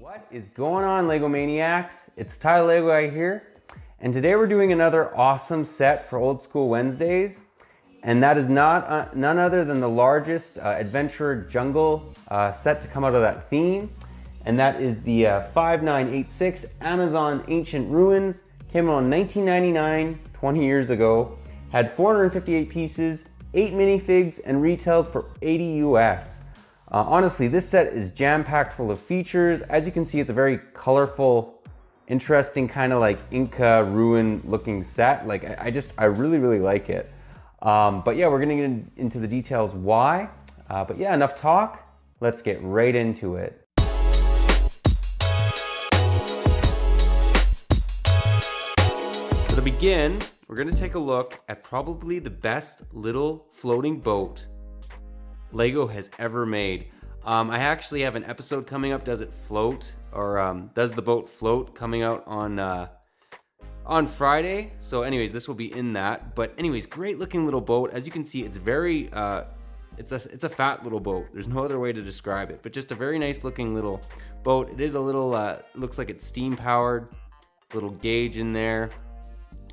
What is going on, Lego Maniacs? It's Ty Lego Guy here, and today we're doing another awesome set for Old School Wednesdays, and that is none other than the largest adventure jungle set to come out of that theme, and that is the 5986 Amazon Ancient Ruins. Came out in 1999, 20 years ago, had 458 pieces, 8 minifigs, and retailed for 80 US. Honestly, this set is jam-packed full of features. As you can see, it's a very colorful, interesting kind of like Inca ruin looking set. Like I really like it. But yeah, we're gonna get into the details why. But yeah, enough talk. Let's get right into it. So to begin, we're gonna take a look at probably the best little floating boat Lego has ever made. I actually have an episode coming up, Does It Float? Or Does the Boat Float? Coming out on Friday. So anyways, this will be in that. But anyways, great looking little boat. As you can see, it's very, it's a fat little boat. There's no other way to describe it, but just a very nice looking little boat. It is a little, looks like it's steam powered, little gauge in there,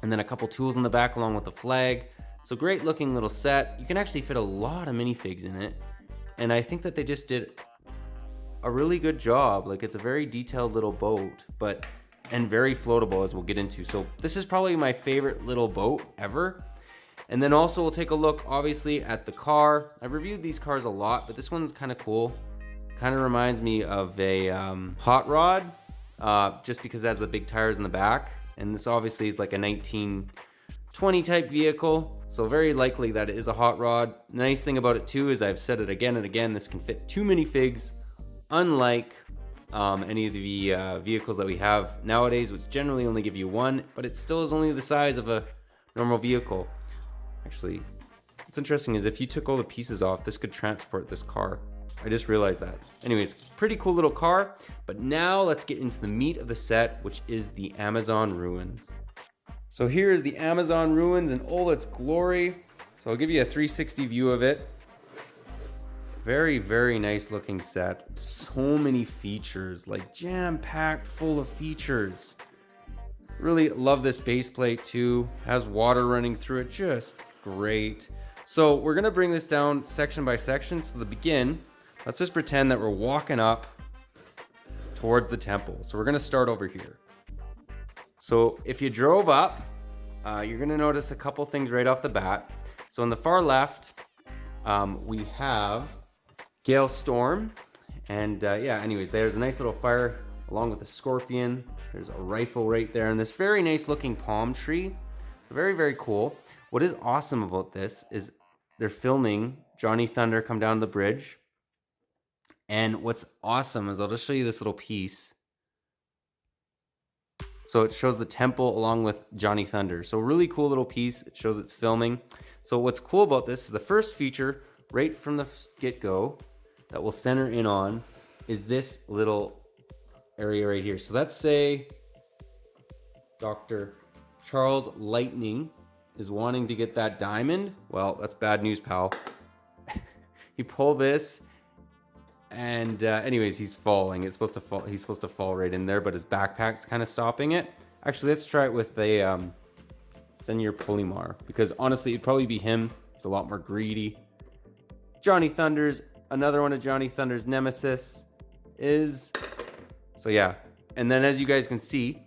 and then a couple tools in the back along with the flag. So great looking little set. You can actually fit a lot of minifigs in it. And I think that they just did a really good job. Like, it's a very detailed little boat, and very floatable, as we'll get into. So this is probably my favorite little boat ever. And then also we'll take a look, obviously, at the car. I've reviewed these cars a lot, but this one's kind of cool. Kind of reminds me of a hot rod, just because it has the big tires in the back. And this obviously is like a 1920 type vehicle, so very likely that it is a hot rod. The nice thing about it too is, I've said it again and again, this can fit 2 minifigs, unlike any of the vehicles that we have nowadays, which generally only give you 1, but it still is only the size of a normal vehicle. Actually, what's interesting is if you took all the pieces off, this could transport this car. I just realized that. Anyways, pretty cool little car, but now let's get into the meat of the set, which is the Amazon Ruins. So here is the Amazon Ruins in all its glory. So I'll give you a 360 view of it. Very nice looking set. So many features, like jam-packed full of features. Really love this base plate too. Has water running through it, just great. So we're gonna bring this down section by section. So to begin, let's just pretend that we're walking up towards the temple. So we're gonna start over here. So if you drove up, you're gonna notice a couple things right off the bat. So on the far left, we have Gale Storm. And yeah, anyways, there's a nice little fire along with a scorpion. There's a rifle right there and this very nice looking palm tree. Very cool. What is awesome about this is they're filming Johnny Thunder come down the bridge. And what's awesome is I'll just show you this little piece. So it shows the temple along with Johnny Thunder. So really cool little piece. It shows it's filming. So what's cool about this is the first feature right from the get-go that we'll center in on is this little area right here. So let's say Dr. Charles Lightning is wanting to get that diamond. Well, that's bad news, pal. You pull this and anyways, he's falling. It's supposed to fall. He's supposed to fall right in there, but his backpack's kind of stopping it. Actually, let's try it with a Senior Polymar, because honestly, it'd probably be him. It's a lot more greedy. Johnny Thunder's, another one of Johnny Thunder's nemesis is, so yeah. And then as you guys can see,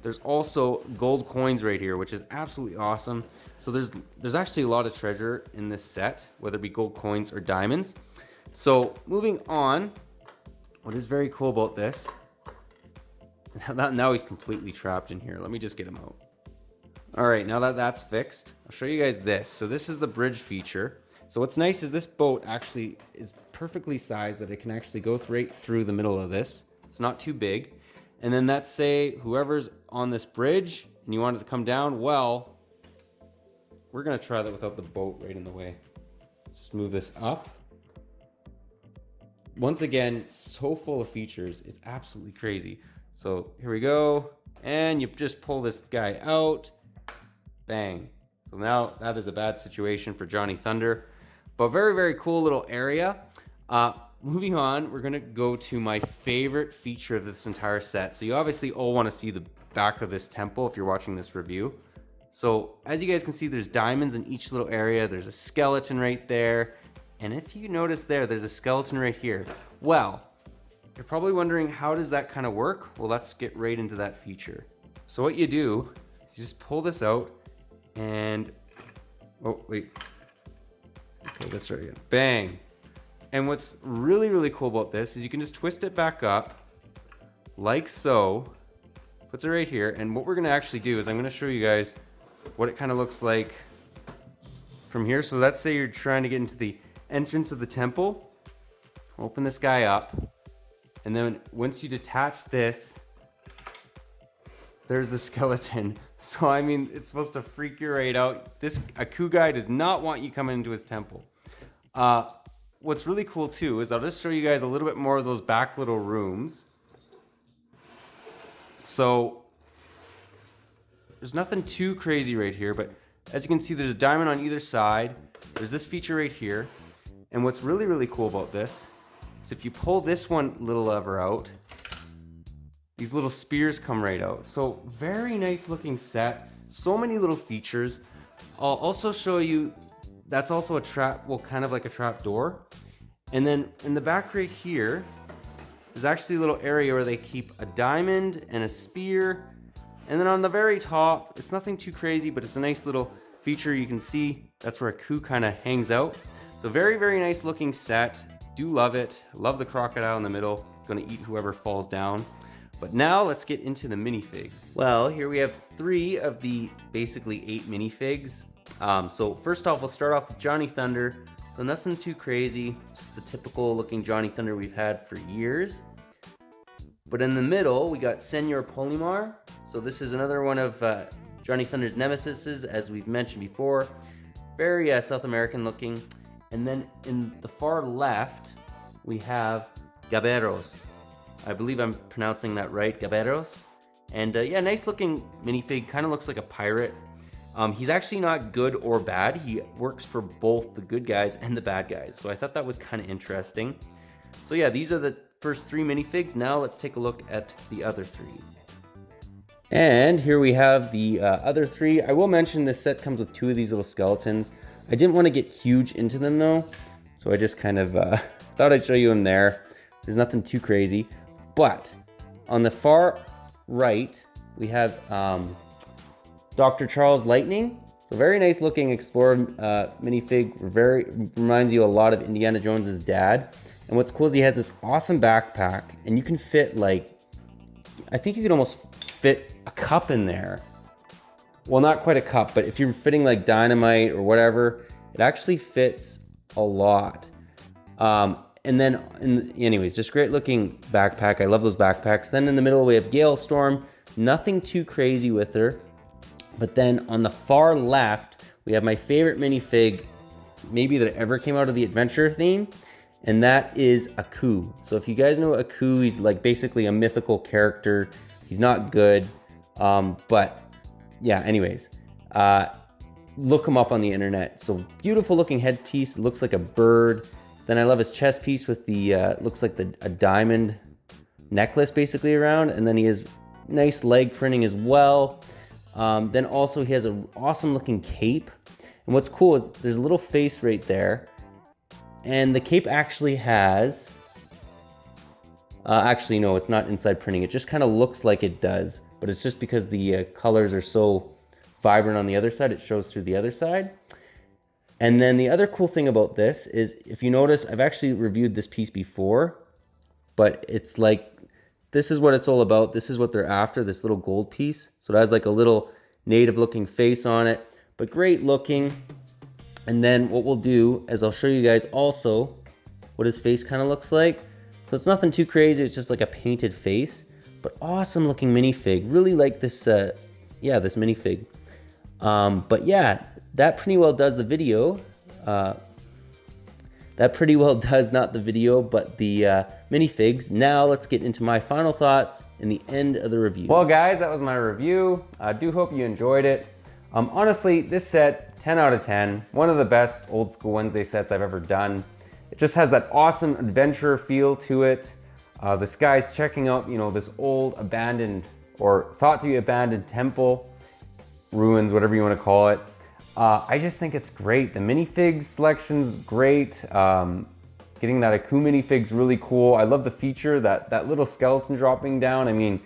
there's also gold coins right here, which is absolutely awesome. So there's actually a lot of treasure in this set, whether it be gold coins or diamonds. So moving on, what is very cool about this, now he's completely trapped in here. Let me just get him out. All right, now that that's fixed, I'll show you guys this. So this is the bridge feature. So what's nice is this boat actually is perfectly sized that it can actually go right through the middle of this. It's not too big. And then let's say whoever's on this bridge and you want it to come down, well, we're gonna try that without the boat right in the way. Let's just move this up. Once again, so full of features, it's absolutely crazy. So here we go, and you just pull this guy out, bang. So now that is a bad situation for Johnny Thunder, but very cool little area. moving on, we're gonna go to my favorite feature of this entire set. So you obviously all wanna see the back of this temple if you're watching this review. So as you guys can see, there's diamonds in each little area. There's a skeleton right there. And if you notice there's a skeleton right here. Well, you're probably wondering, how does that kind of work? Well, let's get right into that feature. So what you do is you just pull this out and, oh, wait. Okay, let's try it again. Bang. And what's really, really cool about this is you can just twist it back up like so. Puts it right here. And what we're gonna actually do is I'm gonna show you guys what it kind of looks like from here. So let's say you're trying to get into the entrance of the temple. Open this guy up. And then once you detach this, there's the skeleton. So I mean, it's supposed to freak you right out. A coup guy does not want you coming into his temple. What's really cool too is I'll just show you guys a little bit more of those back little rooms. So there's nothing too crazy right here, but as you can see, there's a diamond on either side. There's this feature right here. And what's really, really cool about this is if you pull this one little lever out, these little spears come right out. So very nice looking set. So many little features. I'll also show you, that's also a trap, well, kind of like a trap door. And then in the back right here, there's actually a little area where they keep a diamond and a spear. And then on the very top, it's nothing too crazy, but it's a nice little feature. You can see that's where a coup kind of hangs out. So very, very nice looking set. Do love it. Love the crocodile in the middle. It's gonna eat whoever falls down. But now let's get into the minifigs. Well, here we have 3 of the basically 8 minifigs. So first off, we'll start off with Johnny Thunder. So nothing too crazy, just the typical looking Johnny Thunder we've had for years. But in the middle, we got Senor Polimar. So this is another one of Johnny Thunder's nemesises, as we've mentioned before. Very South American looking. And then in the far left, we have Gaberos. I believe I'm pronouncing that right, Gaberos. And yeah, nice looking minifig, kind of looks like a pirate. He's actually not good or bad. He works for both the good guys and the bad guys. So I thought that was kind of interesting. So yeah, these are the first 3 minifigs. Now let's take a look at the other 3. And here we have the other 3. I will mention this set comes with 2 of these little skeletons. I didn't want to get huge into them though. So I just kind of thought I'd show you them there. There's nothing too crazy. But on the far right, we have Dr. Charles Lightning. So very nice looking explorer minifig. Reminds you a lot of Indiana Jones's dad. And what's cool is he has this awesome backpack, and you can fit like, I think you could almost fit a cup in there. Well, not quite a cup, but if you're fitting like dynamite or whatever, it actually fits a lot. And then, anyways, just great looking backpack. I love those backpacks. Then in the middle, we have Gale Storm. Nothing too crazy with her. But then on the far left, we have my favorite minifig, maybe that ever came out of the adventure theme. And that is Aku. So if you guys know Aku, he's like basically a mythical character. He's not good. But yeah, anyways, look him up on the internet. So beautiful looking headpiece, looks like a bird. Then I love his chest piece with the, looks like a diamond necklace basically around. And then he has nice leg printing as well. Then also he has an awesome looking cape. And what's cool is there's a little face right there. And the cape actually has, actually no, it's not inside printing. It just kind of looks like it does, but it's just because the colors are so vibrant on the other side, it shows through the other side. And then the other cool thing about this is, if you notice, I've actually reviewed this piece before, but it's like, this is what it's all about. This is what they're after, this little gold piece. So it has like a little native looking face on it, but great looking. And then what we'll do is I'll show you guys also what his face kind of looks like. So it's nothing too crazy. It's just like a painted face, but awesome looking minifig. Really like this, yeah, this minifig. But yeah, that pretty well does the video. That pretty well does not the video, but the minifigs. Now let's get into my final thoughts in the end of the review. Well guys, that was my review. I do hope you enjoyed it. Honestly, this set, 10 out of 10. One of the best old school Wednesday sets I've ever done. It Just has that awesome adventure feel to it. This guy's checking out, you know, this old abandoned or thought to be abandoned temple, ruins, whatever you want to call it. I just think it's great. The minifigs selection's great. Getting that Aku minifig's really cool. I love the feature, that little skeleton dropping down. I mean,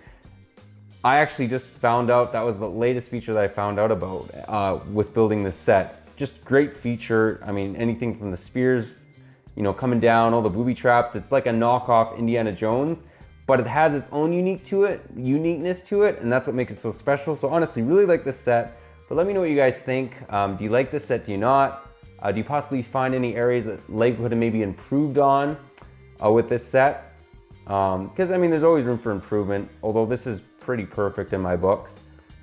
I actually just found out that was the latest feature that I found out about with building this set. Just great feature. I mean, anything from the spears, you know, coming down, all the booby traps. It's like a knockoff Indiana Jones, but it has its own uniqueness to it, and that's what makes it so special. So honestly, really like this set, but let me know what you guys think. Do you like this set? Do you not? Do you possibly find any areas that LEGO could have maybe improved on with this set? Because I mean, there's always room for improvement, although this is pretty perfect in my books.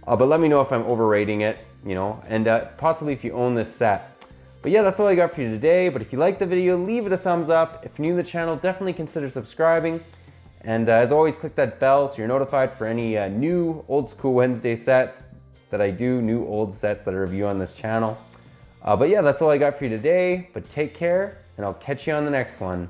But let me know if I'm overrating it, you know, and possibly if you own this set. But yeah, that's all I got for you today. But if you liked the video, leave it a thumbs up. If you're new to the channel, definitely consider subscribing. And as always, click that bell so you're notified for any new Old School Wednesday sets that I do, new old sets that I review on this channel. But yeah, that's all I got for you today. But take care, and I'll catch you on the next one.